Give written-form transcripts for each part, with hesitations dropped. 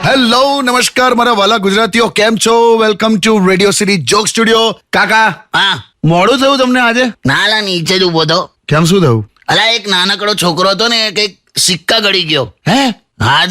Hello નમસ્કાર મારા વાલા ગુજરાતીઓ, કેમ છો? Welcome to radio city joke studio. કાકા, હા મોડું થયું તમને આજે? નાલા નીચે જ ઉભો તો. કેમ, શું થયું? અલા એક નાનકડો છોકરો હતો ને, કઈક સિક્કા ગળી ગયો. હે? હા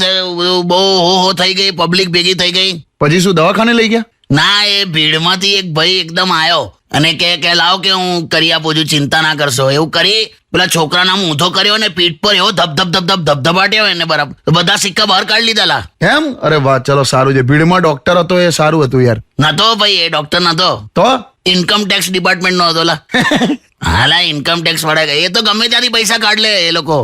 બહુ હો થઈ ગઈ, પબ્લિક ભેગી થઈ ગઈ. પછી શું દવાખાને લઈ ગયા? ના, એ ભીડમાંથી એક ભાઈ એકદમ આવ્યો અને કે લાવ કે હું કરી આપું છું, ચિંતા ના કરશો. એવું કરી પેલા છોકરાના મૂંધો કર્યો ને પીઠ પર એવો ધબધબાટ્યો એને બરાબર. તો બધા સિક્કા બહાર કાઢી લીધા. એમ? અરે વાહ, ચલો સારું છે. ભીડમાં ડોક્ટર હતો એ સારું હતું યાર. નતો ભાઈ, એ ડોક્ટર નતો, તો ઇન્કમ ટેક્સ ડિપાર્ટમેન્ટ નો હતો. લા હાલા ઇન્કમ ટેક્સ વાળા, એ તો ગમે ત્યાંથી પૈસા કાઢ લે એ લોકો.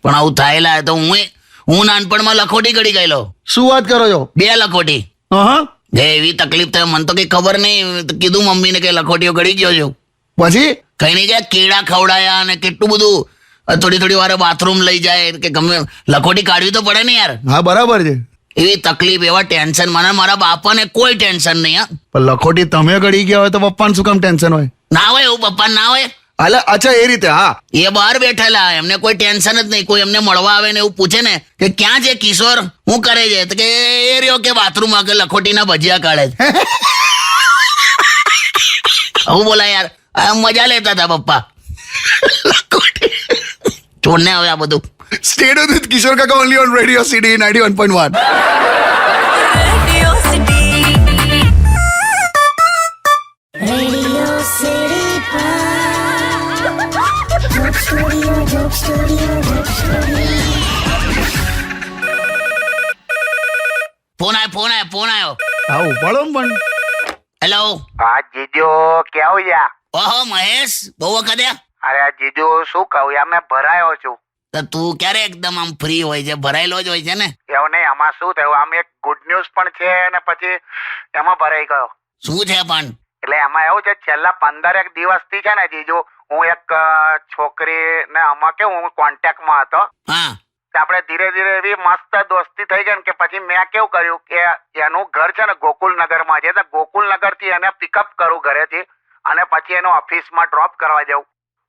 પણ આવું થાયલા તો હું નાનપણમાં લખોટી ગળી ગયેલો. શું વાત કરો છો? 2 લખોટી. હા, એવી તકલીફ થાય, મને તો કઈ ખબર નહીં. કીધું મમ્મીને કે લખોટીઓ ગળી ગયો છું. પછી કઈ નહીં, કે કેળા ખવડાયા અને કેટલું બધું. થોડી વારે બાથરૂમ લઈ જાય કે ગમે, લખોટી કાઢવી તો પડે ને યાર. હા, બરાબર છે. એવી તકલીફ, એવા ટેન્શન. મને મારા બાપાને કોઈ ટેન્શન નહીં. હા, પણ લખોટી તમે ગળી ગયા હોય તો પપ્પાને શું કામ ટેન્શન હોય? ના હોય એવું, પપ્પા ના હોય. અચ્છા, એ રીતે. હા, એ બહાર બેઠેલા, એમને કોઈ ટેન્શન જ નહીં. કોઈ એમને મળવા આવે ને એવું પૂછે ને કે ક્યાં છે કિશોર, હું કરે છે, તો કે એ રહ્યો કે બાથરૂમમાં કે લખોટીના ભજીયા કાઢે છે. આવું બોલા યાર, મજા લેતા હતા પપ્પા. છોડને હવે આ બધું. સ્ટેડ વિથ કિશોર કાકા only on radio city 91.1. Phone આવ્યો. હા, ઉપાડો ને પણ. હેલો. હા જીજુ, કેવું યા? ઓહો મહેશ, બહુ વખતે. અરે જીજુ શું કહું યાર, મેં ભરાયો છું. તો તું ક્યારે એકદમ આમ ફ્રી હોય છે? ભરાયેલો જ હોય છે ને? એવું નહીં, આમાં શું થયું, આમ એક ગુડ ન્યૂઝ પણ છે ને પછી એમાં ભરાઈ ગયો. શું છે પણ? એટલે એમાં એવું છે, છેલ્લા 15 દિવસથી છે ને જીજુ, હું એક છોકરીને આમાં કેવું, હું કોન્ટેક્ટમાં હતો. હા. આપણે ધીરે ધીરે એવી મસ્ત દોસ્તી થઈ ગઈ ને કે પછી મેં કેવું કર્યું કે એનું ઘર છે ને ગોકુલનગરમાં છે, તો ગોકુલનગર થી એને પિકઅપ કરું ઘરેથી અને પછી એને ઓફિસમાં ડ્રોપ કરવા જાઉં.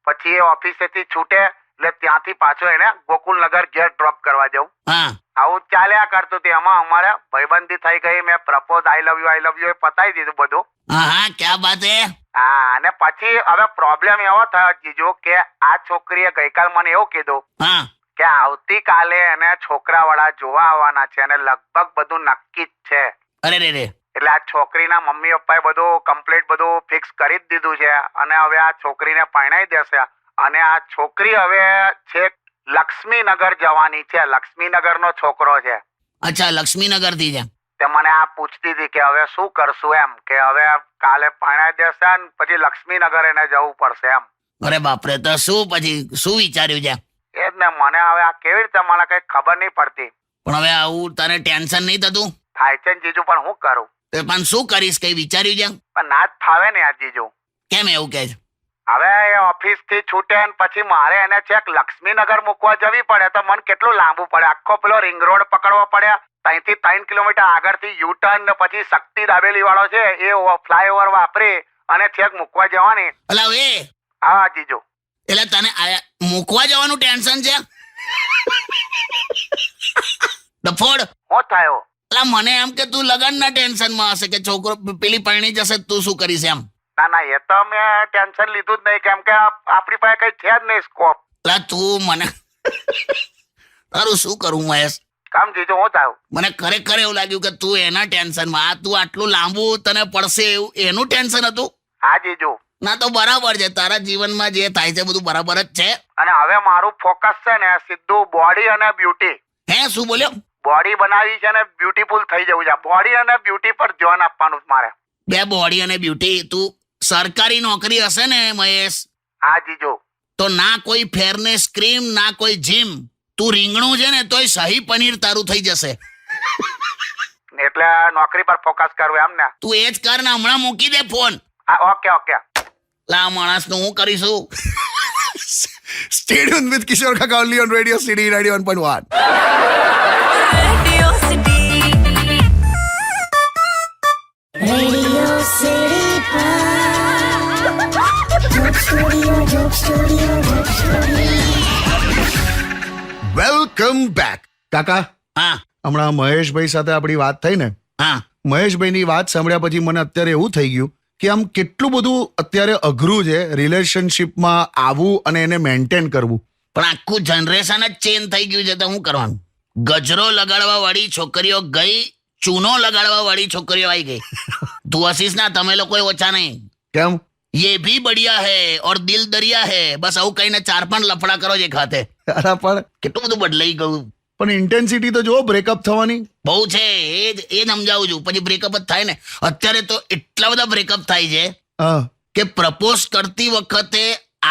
પછી એ ઓફિસેથી છૂટે એટલે ત્યાંથી પાછો એને ગોકુલનગર ઘેર ડ્રોપ કરવા જાઉં. હા. આવું ચાલ્યા કરતું હતું. એમાં અમારે ભાઈબંધી થઈ ગઈ, મેં પ્રપોઝ આઈ લવ યુ એ પતાવી દીધું બધું. હા, ક્યાં બાત હે. હા, અને પછી હવે પ્રોબ્લેમ એવો થયો જીજુ કે આ છોકરીએ ગઈકાલ મને એવું કીધું હા. કે આવતીકાલે એને છોકરાવાળા જોવા આવવાના છે અને લગભગ બધું નક્કી જ છે. અરે રે. એટલે આ છોકરીના મમ્મી પપ્પાએ બધું કમ્પ્લીટ બધું ફિક્સ કરી જ દીધું છે અને હવે આ છોકરીને પરણાઈ દેશે. અને આ છોકરી હવે છેક લક્ષ્મીનગર જવાની છે. લક્ષ્મીનગરનો છોકરો છે. અચ્છા, લક્ષ્મીનગર થી છે. તે મને આ પૂછતી હતી કે હવે શું કરશું, એમ કે હવે કાલે પરણાઈ દેશે ને પછી લક્ષ્મીનગર એને જવું પડશે એમ. અરે બાપરે, તો શું પછી શું વિચાર્યું છે? એ જ ને, મને હવે આ કેવી રીતે, મને કઈ ખબર નહીં પડતી. પણ હવે આવું તારે ટેન્શન નહીં થતું? થાય છે ને જીજુ, પણ હું કરું? પણ શું કરીશ, કઈ વિચાર્યું છે? પણ ના જ ફાવે ને યાર જીજુ. કેમ એવું કે છે? હવે એ ઓફિસ થી છૂટે ને પછી મારે એને છેક લક્ષ્મીનગર મૂકવા જવી પડે તો મને કેટલું લાંબુ પડે. આખો પેલો રિંગ રોડ પકડવો પડે, 3 થી 3 કિલોમીટર આગળથી યુ ટર્ન ને પછી શક્તિ દાબેલી વાળો છે એ ફ્લાયઓવર વાપરી અને છેક મૂકવા જવાની. અલા એ હા જીજુ. એટલે તને મૂકવા જવાનું ટેન્શન છે? ડફોડ. હું થયો? અલા મને એમ કે તું લગનના ટેન્શનમાં હશે કે છોકરો પેલી પરણી જશે તું શું કરીશ એમ. ના, એ તો મેં ટેન્શન લીધું જ નહીં, કેમ કે આપણી પાસે કઈ છે જ નહીં સ્કોપ. અલા તું મને તારું શું કરું મહેશ? કામ જીજુ, હું થયું? મને ખરેખર એવું લાગ્યું કે તું એના ટેન્શનમાં, આ તું આટલું લાંબુ તને પડશે એવું એનું ટેન્શન હતું. હા જીજુ. ના તો બરાબર છે, તારા જીવનમાં જે થાય છે બધું બરાબર જ છે. અને હવે મારું ફોકસ છે ને સીધું બોડી અને બ્યુટી. હે, શું બોલ્યો? બોડી બનાવી છે ને બ્યુટીફુલ થઈ જવું છે. બોડી અને બ્યુટી પર ધ્યાન આપવાનું મારે. 2 બોડી અને બ્યુટી. તું સરકારી નોકરી હશે ને મહેશ? હા જીજુ. તો ના કોઈ ફેરનેસ ક્રીમ, ના કોઈ જીમ. તું રીંગણું છે ને તોય શાહી પનીર તારું થઈ જશે. એટલે નોકરી પર ફોકસ કરવું એમ ને? તું એ જ કર ને, હમણાં મૂકી દે ફોન. હા, ઓકે. લા માણસ નું હું કરીશું? સ્ટેડ વિથ કિશોર કાકા only on radio city 91.1. Welcome back. કાકા, હા હમણાં મહેશભાઈ સાથે આપણી વાત થઈ ને, હા મહેશભાઈની વાત સાંભળ્યા પછી મને અત્યારે એવું થઈ ગયું કે આમ કેટલું બધું અત્યારે અઘરું છે રિલેશનશિપમાં આવવું અને એને મેન્ટેન કરવું. પણ આખું જનરેશન જ ચેન્જ થઈ ગયું છે તો શું કરવાનું? ગજરો લગાડવા વાળી છોકરીઓ ગઈ, ચૂનો લગાડવા વાળી છોકરીઓ આવી ગઈ. તું હસીશ ના, તમે લોકો ઓછા નહીં. કેમ? ये भी बढ़िया है और દિલ દરિયા है. બસ આવું કહીને 4-5 લફડા કરો જે ખાતે. અરે પણ કેટલું બધું બદલાઈ ગયું. પણ ઇન્ટેન્સિટી તો જુઓ બ્રેકઅપ થવાની. બહુ છે, એ જ સમજાવું છું. પછી બ્રેકઅપ જ થાય ને. અત્યારે તો એટલા બધા બ્રેકઅપ થાય છે હા, કે પ્રપોઝ કરતી વખતે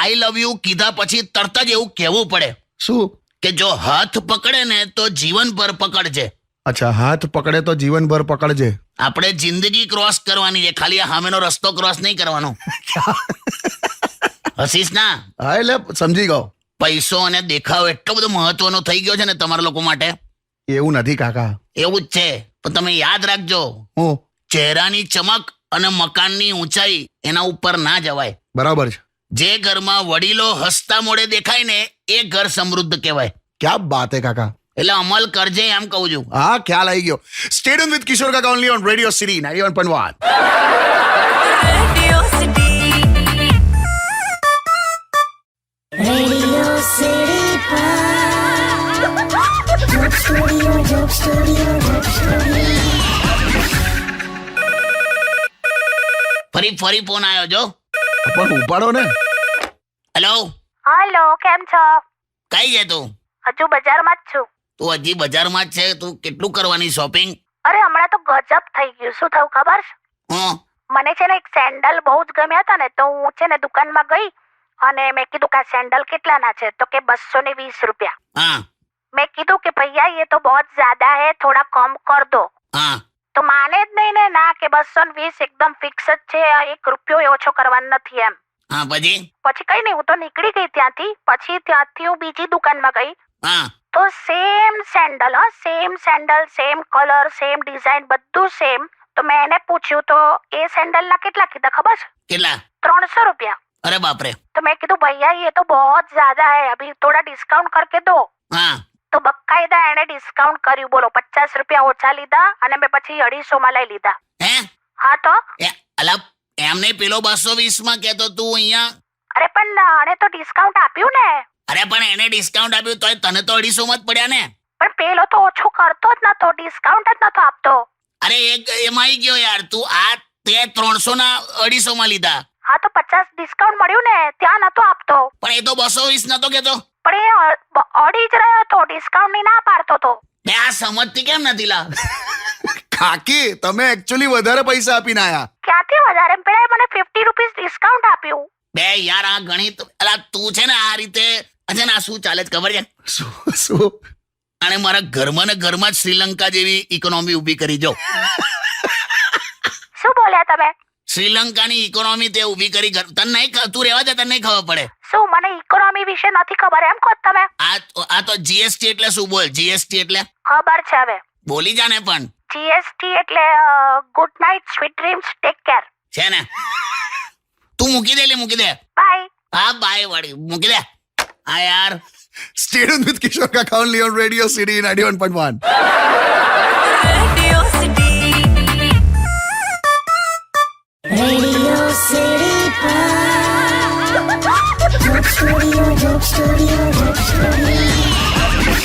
આઈ લવ યુ કીધા પછી તરત જ એવું કહેવું પડે શું? કે જો હાથ પકડે ને તો જીવન પર પકડજે. અચ્છા, હાથ પકડે તો જીવનભર પકડજે. આપણે જિંદગી ક્રોસ કરવાની છે, ખાલી આ સામેનો રસ્તો ક્રોસ નહીં કરવાનો. હસીશ ના. હા, એટલે સમજી ગયો. પૈસો અને દેખાવ એટલો બધો મહત્વનો થઈ ગયો છે ને તમારા લોકો માટે. એવું નથી કાકા. એવું જ છે, પણ તમે યાદ રાખજો, હું ચહેરાની ચમક અને મકાનની ઊંચાઈ એના ઉપર ના જવાય. બરાબર છે. જે ઘરમાં વડીલો હસતા મોડે દેખાય ને એ ઘર સમૃદ્ધ કહેવાય. ક્યાં બાત હે કાકા. એટલે અમલ કરજે એમ કહું છું. હા, ખ્યાલ આવી ગયો. સ્ટે ટ્યુન વિથ કિશોર કાકા only on radio city 91.1. Radio City. Radio City Joke Studio, Joke Studio, Joke Studio. ફરી ફોન આવ્યો જો. પણ ઉપાડો ને. હેલો, હલો, કેમ છો? કઈ છે તું? હજુ બજારમાં જ છું. તું હજી બજારમાં જ છે? તું કેટલું કરવાની શોપિંગ? અરે હમણાં તો ગજબ થઈ ગયું. શું થયું ખબર છે? હું મને છે ને એક સેન્ડલ બહુ જ ગમ્યા હતા ને, તો હું છે ને દુકાનમાં ગઈ અને મેં કીધું કે આ સેન્ડલ કેટલાના છે? તો કે 220 રૂપિયા. હા મેં કીધું કે ભૈया ये तो बहुत ज्यादा है, थोड़ा कम कर दो. હા તો માને જ નહીં ને, ના કે 220 એકદમ ફિક્સ જ છે, 1 રૂપિયો ઓછો કરવાનો નથી એમ. હા પછી? પછી કઈ નહીં, હું તો નીકળી ગઈ ત્યાંથી. પછી ત્યાંથી હું બીજી દુકાનમાં ગઈ હા તો same sandal, same sandal, same colour, same design, બધું સેમ. તો મેં એને પૂછ્યું તો એ સેન્ડલના કેટલા કીધા ખબર છે? કેટલા? 300 રૂપિયા. અરે બાપરે. तो मैं कहूँ भैया ये तो बहुत ज्यादा है, अभी थोड़ा डिस्काउंट करके दो. હા તો બકાયદા એને ડિસ્કાઉન્ટ કર્યું. બોલો, 50 રૂપિયા ઓછા લીધા અને મેં પછી 250 માં લઈ લીધા. હે? હા તો અલા એમને પેલો 220 માં કહેતો તું અહીંયા. અરે પણ આને તો ડિસ્કાઉન્ટ આપ્યું ને. અરે પણ એને ડિસ્કાઉન્ટ આપ્યું તોય તને તો 250 માં જ પડ્યા ને. પણ પેલો તો ઓછું કરતો જ નતો, ડિસ્કાઉન્ટ જ નતો આપતો. અરે એમાં આવી ગયો યાર તું. આ તે 300 ના 250 માં લીધા. હા તો 50 ડિસ્કાઉન્ટ મળ્યું ને, ત્યાં નતો આપતો. પણ એ તો 220 નતો કેતો. પણ એ અડી જ રહ્યો હતો, ડિસ્કાઉન્ટ ની ના પાડતો તો. બે આ સમજતી કેમ નથી લા? કાકી, તમે એકચ્યુઅલી વધારે પૈસા આપીને આયા. ક્યાંથી વધારે? પેલા મને 50 રૂપીસ ડિસ્કાઉન્ટ આપ્યું. બે યાર આ ગણિત. અલા તું છે ને આ રીતે છે ને, આ શું ચાલે છે ખબર છે? શું? અને મારા ઘરમાં ને ઘરમાં જ શ્રીલંકા જેવી ઇકોનોમી ઊભી કરી જો. શું બોલ્યા તમે? શ્રીલંકાની ઇકોનોમી તે ઊભી કરી. તને નહીં તું રહેવા દે, તને નહીં ખબર પડે. શું મને ઇકોનોમી વિશે નથી ખબર એમ કહો તમે? આ તો જીએસટી એટલે શું? બોલ જીએસટી એટલે. ખબર છે હવે. બોલી જા ને પણ. જીએસટી એટલે good night, sweet dreams, take care. છે ને? તું મૂકી દે, મૂકી દે. બાય. હા બાય વાળી મૂકી દે. હા યાર. સ્ટે ટ્યુન વિથ કિશોર કાકા only on radio city 91.1. Radio City. Radio City Joke Studio, Joke Studio, Joke Studio.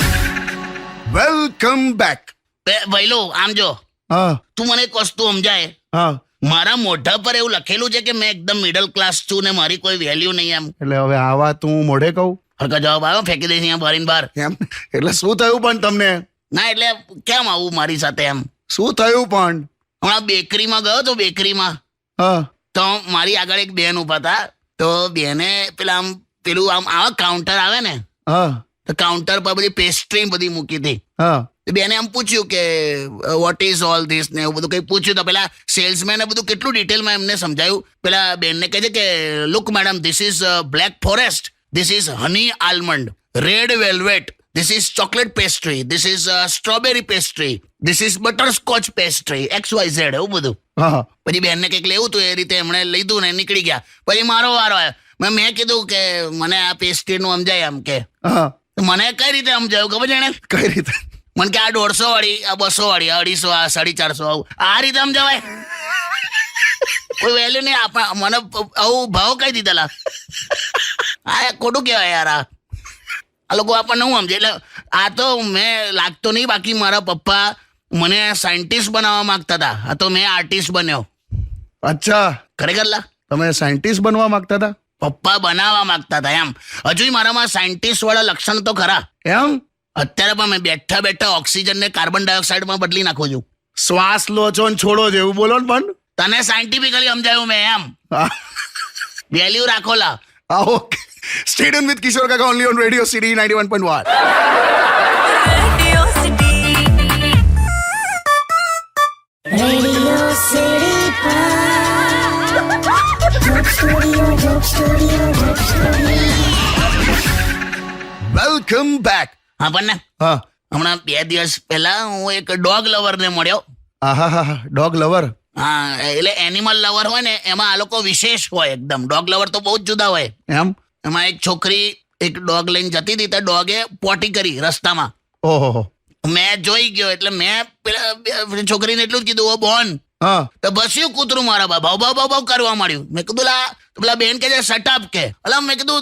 Welcome back. ભઈલો આમ જો, હા તું મને એક વસ્તુ સમજાય. હા, મારા મોઢા પર એવું લખેલું છે કે મેં એકદમ મિડલ ક્લાસ છું ને મારી કોઈ વેલ્યુ નહીં એમ. એટલે હવે આ વાત હું મોઢે કહું? હરકા જવાબ આવ્યો, ફેંકી દઈશ અહીંયા બારીને બહાર. એમ એટલે શું થયું પણ તમને? ના એટલે કેમ આવું મારી સાથે એમ? શું થયું પણ? હમણાં બેકરીમાં ગયો તો, બેકરીમાં હા તો મારી આગળ એક બેન ઉભા હતા. તો બેને પેલું આમ આવા કાઉન્ટર આવે ને, હા તો કાઉન્ટર પર બધી પેસ્ટ્રી બધી મૂકી હતી. હા બેને એમ પૂછ્યું કે વોટ ઇઝ ઓલ ધીસ ને એવું બધું કઈ પૂછ્યું. તો પેલા સેલ્સમેને બધું કેટલું ડિટેલમાં એમને સમજાયું. પેલા બેનને કહે છે કે look madam, this is black forest, this is honey almond, red velvet, this is chocolate pastry, this is strawberry pastry, this is butterscotch pastry, XYZ એવું બધું. હા પછી બેનને કંઈક લેવું હતું, એ રીતે એમણે લીધું ને નીકળી ગયા. પછી મારો વારો આવ્યો. મેં કીધું કે મને આ પેસ્ટ્રીનું સમજાય એમ કે. હા મને કઈ રીતે સમજાયું ખબર છે એને કઈ રીતે? મને કે આ 150 વાળી, આ 200 વાળી, આ 250, આ 450 આવું આ રીતે સમજાવાય? કોઈ વેલ્યુ નહીં આપા મને આવું ભાવ કઈ દીધેલા. આ ખોટું કહેવાય યાર. આ લોકો આપણને હું સમજે. એટલે આ તો મેં લાગતો નહીં, બાકી મારા પપ્પા મને સાયન્ટિસ્ટ બનાવવા માંગતા હતા. આ તો મેં આર્ટિસ્ટ બન્યો. અચ્છા, ખરેખર લા તમે સાયન્ટિસ્ટ બનવા માંગતા હતા? પપ્પા બનાવવા માંગતા હતા એમ. હજુ મારામાં સાયન્ટિસ્ટ વાળા લક્ષણ તો ખરા. એમ? અત્યારે પણ મેં બેઠા બેઠા ઓક્સિજન ને કાર્બન ડાયોક્સાઇડમાં બદલી નાખું છું. શ્વાસ લો છો ને છોડો છો એવું બોલો ને પણ. તને સાયન્ટિફિકલી સમજાયું મેં એમ. હા, વેલ્યુ રાખો લા. Okay. Stay tuned with Kishore Kaka only on Radio City 91.1. Radio City Joke Studio welcome back. હા પણ ને હા, હમણાં 2 દિવસ પહેલા હું એક ડોગ લવર ને મળ્યો. આહા, ડોગ લવર. હા, એટલે એનિમલ લવર હોય ને એમાં આ લોકો વિશેષ હોય એકદમ. ડોગ લવર તો બહુ જ જુદા હોય. એમ? એમાં એક છોકરી એક ડોગ લઈને જતી હતી તો ડોગે પોટી કરી રસ્તામાં. ઓહો. મેં જોઈ ગયો એટલે મેં પેલા છોકરીને એટલું જ કીધું, ઓ બોન. હા, તો બસ્યું કૂતરું મારા ભાવ ભાવ ભાવ કરવા માંડ્યું. મેં કીધું લા પેલા બેન કે છે સેટઅપ કે. અલા મેં કીધું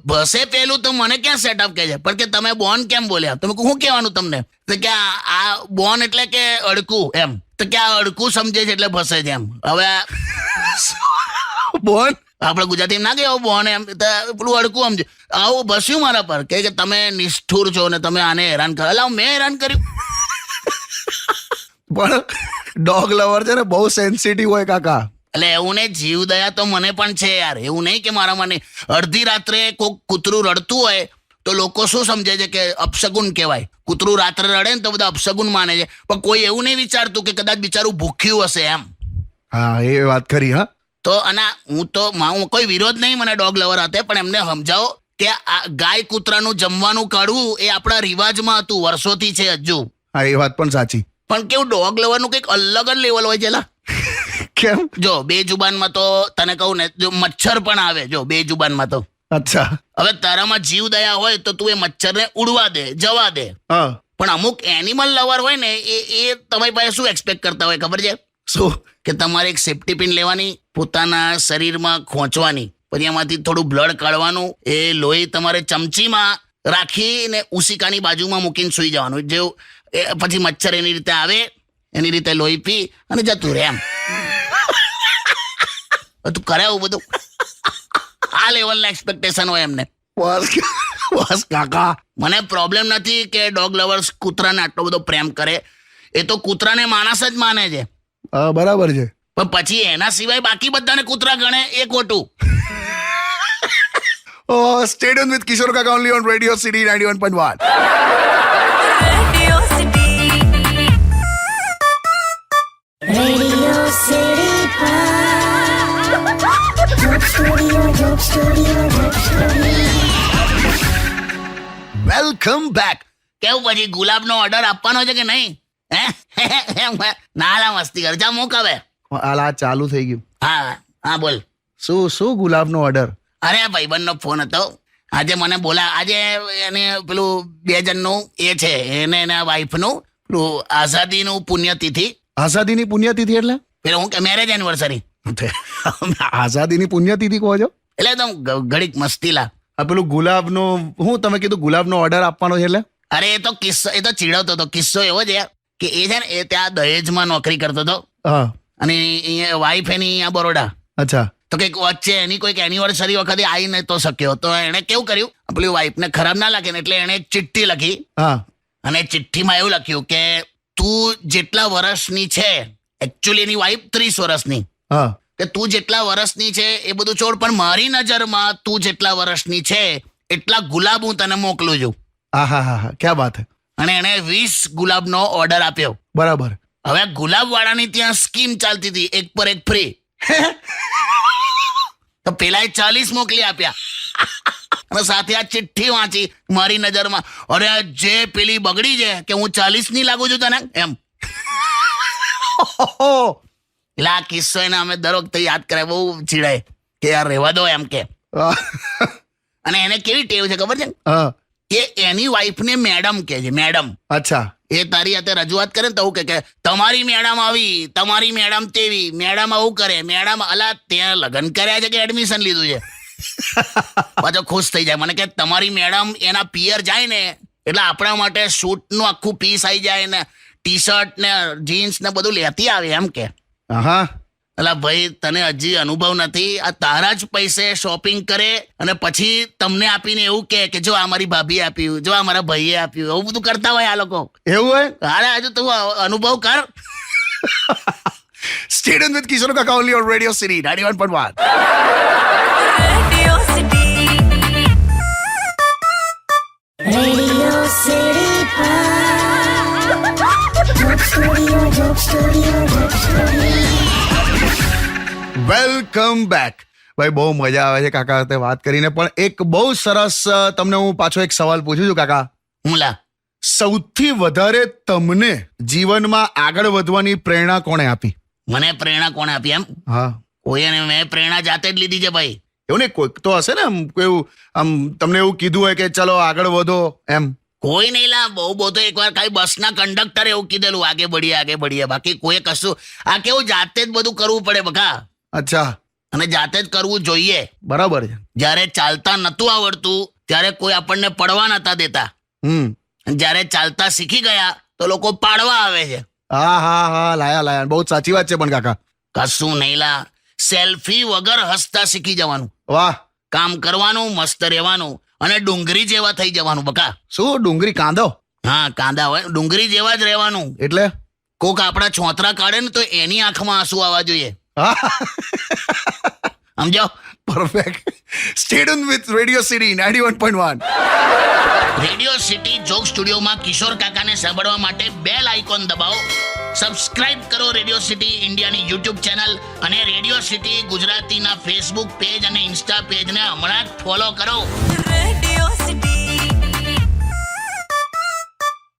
બસે પેલું તો મને ક્યાં સેટઅપ કે છે, પણ કે તમે બોન કેમ બોલ્યા? તો મેં કહું શું કહેવાનું તમને? તો કે આ બોન એટલે કે અડકું એમ. તો કે આ અડકું સમજે છે એટલે ભસે છે એમ. હવે બોન. આપણે ગુજરાતી ના કહેવાય બોન એમ, તો પેલું અડકું સમજે. આવું બસ્યું મારા પર કે તમે નિષ્ઠુર છો ને તમે આને હેરાન કરો. અલા મેં હેરાન કર્યું? પણ ડોગ લવર છે ને બહુ સેન્સિટિવ હોય કાકા. એટલે એવું ને જીવ દયા તો મને પણ છે યાર. એવું નહીં કે મારામાં નહીં. અડધી રાત્રે કોઈક કૂતરું રડતું હોય તો લોકો શું સમજે છે કે અપશગુન કહેવાય. કૂતરું રાત્રે રડે ને તો બધા અપશગુન માને છે, પણ કોઈ એવું નહીં વિચારતું કે કદાચ બિચારું ભૂખ્યું હશે એમ. હા, એ વાત ખરી. હા, તો અને હું કોઈ વિરોધ નહીં મને ડોગ લવર hatte, પણ એમને સમજાવો કે આ ગાય કૂતરાનું જમવાનું કાઢવું એ આપણા રિવાજમાં હતું, વર્ષોથી છે હજુ. હા, એ વાત પણ સાચી. પણ કેવું ડોગ લવરનું કંઈક અલગ જ લેવલ હોય છે લા. કેમ? જો બે જુબાનમાં તો તને કહું ને, જો મચ્છર પણ આવે જો બે જુબાનમાં તો. અચ્છા. હવે તારામાં જીવ દયા હોય તો તું એ મચ્છરને ઉડવા દે, જવા દે. હા. પણ અમુક એનિમલ લવર હોય ને એ તમારી પાસે શું એક્સપેક્ટ કરતા હોય ખબર છે? શું? કે તમારે એક સેફ્ટી પિન લેવાની, પોતાના શરીરમાં ખોંચવાની, પછી એમાંથી થોડું બ્લડ કાઢવાનું, એ લોહી તમારે ચમચીમાં રાખીને ઉસિકાની બાજુમાં મૂકીને સૂઈ જવાનું. જેવું પછી મચ્છર એની રીતે આવે, એની રીતે લોહી પી અને જતું રહે એમ. તું કરે એવું બધું? આ લેવલના એક્સપેક્ટેશન હોય એમને. બસ કાકા. મને પ્રોબ્લેમ નથી કે ડોગ લવર્સ કૂતરાને આટલો બધો પ્રેમ કરે. એ તો કૂતરાને માણસ જ માને છે, હા, બરાબર છે. પણ પછી એના સિવાય બાકી બધાને કૂતરા ગણે એ ખોટું. Oh, stay tuned with Kishore Kaka only on Radio City 91.1. Radio City Joke Studio welcome back. કેવું પછી ગુલાબનો ઓર્ડર આપવાનો છે કે નહીં? હે નાલા મસ્તી કર. જા મૂક હવે. આ ચાલુ થઈ ગયું. હા હા બોલ. શું ગુલાબનો ઓર્ડર? અરે ભાઈબંધનો ફોન હતો આજે. મને બોલા આજે એને પેલું 2 જણનું એ છે, એને એના વાઈફનું પેલું આઝાદીનું પુણ્યતિથિ. આઝાદીની પુણ્યતિથિ એટલે? પેલું હું કે મેરેજ એનિવર્સરી. આઝાદીની પુણ્યતિથિ કહો છો? એટલે એકદમ ઘડીક મસ્તીલા. આ પેલું ગુલાબનો હું તમે કીધું ગુલાબનો ઓર્ડર આપવાનો છે એટલે? અરે એ તો કિસ્સો, એ તો ચીડવતો હતો. કિસ્સો એવો છે કે એ છે ને એ ત્યાં દહેજમાં નોકરી કરતો હતો હા. અને અહીંયા વાઈફ એની અહીંયા બરોડા. અચ્છા. તો કંઈક વચ્ચે એની કોઈક એનિવર્સરી વખતે આવી નતો શક્યો, તો એણે કેવું કર્યું, પેલી વાઈફને ખરાબ ના લાગે ને એટલે એણે એક ચિઠ્ઠી લખી. હા. અને ચિઠ્ઠીમાં એવું લખ્યું કે તું જેટલા વર્ષની છે, એકચ્યુઅલી એની વાઈફ 30 વર્ષની, હા, કે તું જેટલા વર્ષની છે એ બધું છોડ, પણ મારી નજરમાં તું જેટલા વર્ષની છે એટલા ગુલાબ હું તને મોકલું છું. હા હા હા, ક્યાં વાત હે. અને એણે 20 ગુલાબનો ઓર્ડર આપ્યો. બરાબર. હવે ગુલાબ વાળાની ત્યાં સ્કીમ ચાલતી હતી, 1 પર 1 ફ્રી. તો પેલાએ 40 મોકલી આપ્યા અને સાથે આ ચિઠ્ઠી વાંચી મારી નજરમાં. અરે જે પેલી બગડી છે કે હું 40 ની લાગુ છું તને એમ. એટલે આ કિસ્સો એને અમે દર વખતે યાદ કરાય, બહુ ચીડાય કે યાર રહેવા દો એમ કે. અને એને કેવી ટેવ છે ખબર છે? હા. કે એની વાઈફને મેડમ કહે છે, મેડમ. અચ્છા. એ તારી હાથે રજૂઆત કરે ને તો એવું કે તમારી મેડમ આવી, તમારી મેડમ તેવી, મેડમ આવું કરે, મેડમ અલા ત્યાં લગ્ન કર્યા છે કે એડમિશન લીધું છે? પાછો ખુશ થઈ જાય, મને કે તમારી મેડમ એના પિયર જાય ને એટલે આપણા માટે શૂટનું આખું પીસ આવી જાય ને ટી શર્ટ ને જીન્સ ને બધું લેતી આવે એમ કે. હા. અલા ભાઈ તને હજી અનુભવ નથી, આ તારા જ પૈસે શોપિંગ કરે અને પછી તમને આપીને એવું કે જો આ મારી ભાભી આપ્યું, જો આ મારા ભાઈએ આપ્યું, એવું બધું કરતા હોય આ લોકો. એવું હોય? અરે હજુ તું અનુભવ કર. Stay tuned with Kishore Kaka only on Radio City 91.1. Radio City Joke Studio. Welcome back. ભાઈ બહુ મજા આવે છે કાકા સાથે વાત કરીને, પણ એક બહુ સરસ તમને હું પાછો એક સવાલ પૂછું છું કાકા. હું લા સૌથી વધારે તમને જીવનમાં આગળ વધવાની પ્રેરણા કોણે આપી? મને પ્રેરણા કોણે આપી એમ? હા. કોઈને મેં પ્રેરણા જાતે જ લીધી છે ભાઈ. એવું નહીં, કોઈક તો હશે ને એવું આમ તમને એવું કીધું હોય કે ચલો આગળ વધો એમ? કોઈ નહીં લા, બહુ તો એકવાર કઈ બસના કંડક્ટરે એવું કીધેલું આગે બઢીએ, બાકી કોઈ કશું. આ કેવું જાતે જ બધું કરવું પડે બકા. અચ્છા. અને જાતે જ કરવું જોઈએ. બરાબર છે. જ્યારે ચાલતા નતું આવડતું ત્યારે કોઈ આપણને પડવા નતા દેતા. અને જ્યારે ચાલતા શીખી ગયા તો લોકો પાડવા આવે છે. હા લાયા બહુ સાચી વાત છે પણ કાકા. કશું નહીં લા, સેલ્ફી વગર હસતા શીખી જવાનું. વાહ. કામ કરવાનું, મસ્ત રહેવાનું અને ડુંગળી જેવા થઈ જવાનું બકા. શું ડુંગળી કાંદો? હા કાંદા હોય, ડુંગળી જેવા જ રહેવાનું. એટલે કોક આપણા છોતરા કાઢે ને તો એની આંખમાં આંસુ આવવા જોઈએ. સમજો? Perfect. Stay tuned with Radio City 91.1. Radio city joke સ્ટુડિયોમાં કિશોર કાકાને સાંભળવા માટે બેલ આઇકોન દબાવો, સબસ્ક્રાઇબ કરો રેડિયો સિટી ઇન્ડિયાની યુટ્યુબ ચેનલ અને રેડિયો સિટી ગુજરાતીના ફેસબુક પેજ અને ઇન્સ્ટા પેજને હમણાં જ ફોલો કરો. રેડિયો